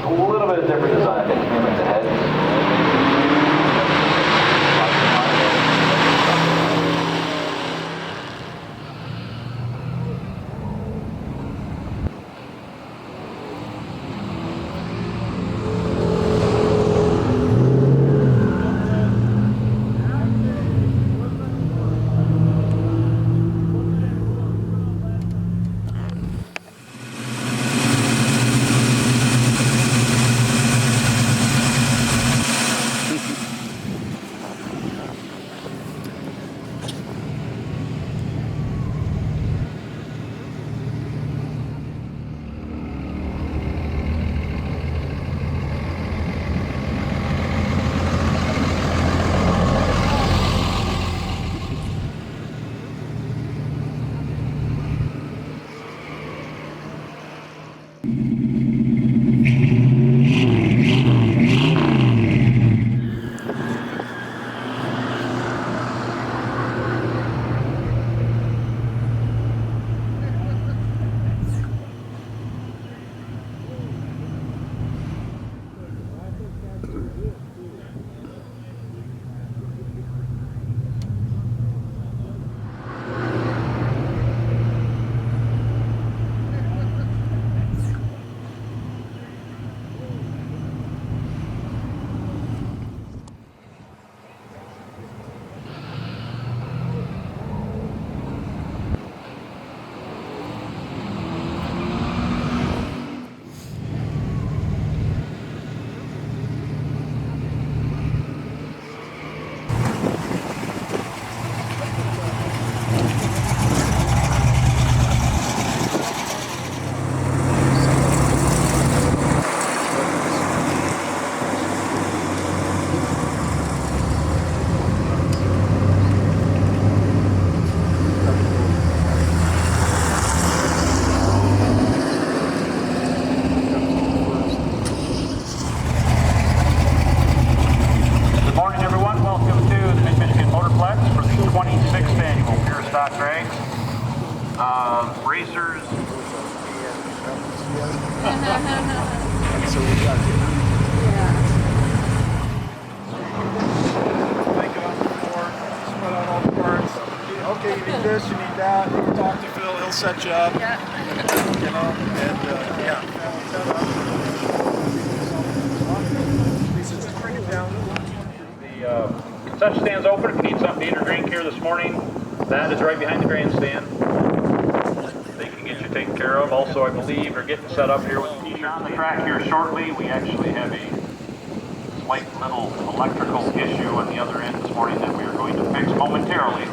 a little bit of different design. It came with the heads. Racers. So we got it. Make it on the floor, spread out all the parts. Okay, you need this, you need that. You can talk to Phil, he'll set you up. Yeah. You know, and yeah. Just bring it down. The concession stand's open. If you need something to eat or drink here this morning, that is right behind the grandstand. They can get you taken care of. Also, I believe they're getting set up here with the t-shirt on the track here shortly. We actually have a slight little electrical issue on the other end this morning that we are going to fix momentarily.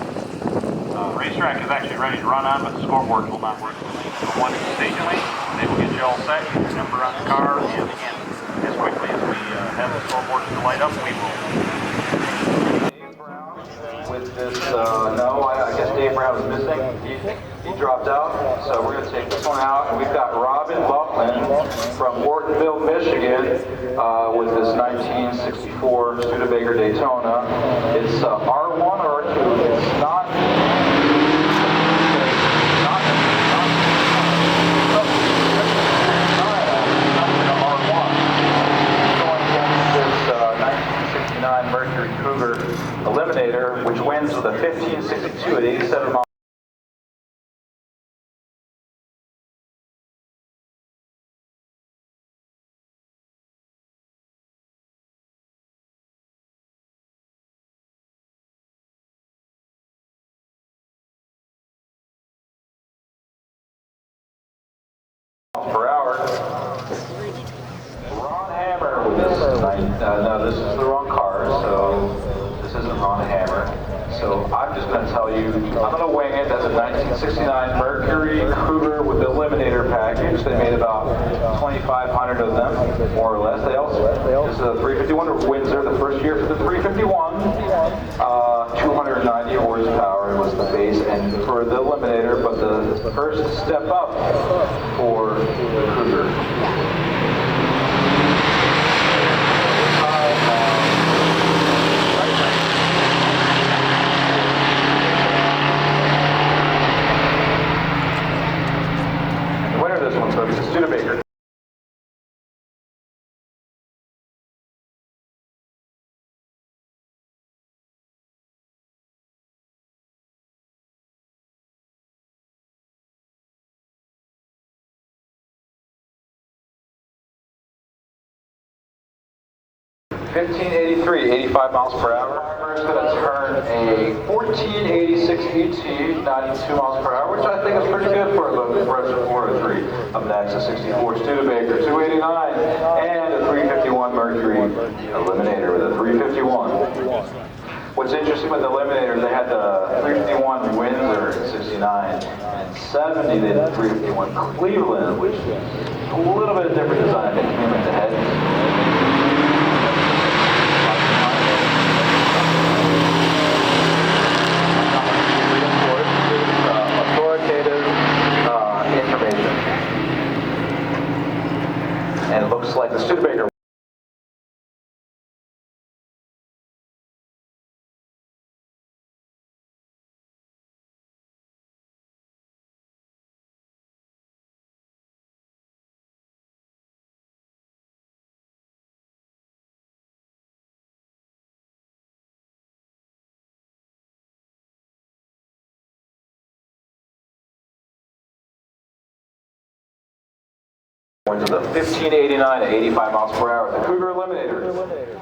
Racetrack is actually ready to run on, but the scoreboard will not work. So one is station link. They will get you all set, get your number on the car, and again, as quickly as we have the scoreboard to light up, we will. With this, no, I guess Dave Brown was missing. He dropped out, so we're going to take this one out. And we've got Robin Buckland from Ortonville, Michigan, with this 1964 Studebaker Daytona. It's R1 or R2. It's not. Mercury Cougar Eliminator, which wins with a 1562 at 87 miles. Per hour. Ron Hammer with this tonight. No, this is the wrong car, so this isn't Ron Hammer. So I'm just going to tell you, I'm going to wing it. That's a 1969 Mercury Cougar with the Eliminator package. They made about 2,500 of them, more or less. This is a 351 Windsor, the first year for the 351. 290 horsepower was the base, and for the Eliminator, but the first step up for the Cougar. This one, folks, is Studebaker. 1583, 85 miles per hour. We're going to turn a 1486 ET, 92 miles per hour, which I think is pretty good for a low compression 403. Up next, a 64 Studebaker 289 and a 351 Mercury Eliminator with a 351. What's interesting with the Eliminator, they had the 351 Windsor in 69 and 70 they did 351 Cleveland, which is a little bit of different design. They came with the heads. And it looks like the Studebaker. Winds of the 1589 to 85 miles per hour. The Cougar Eliminator.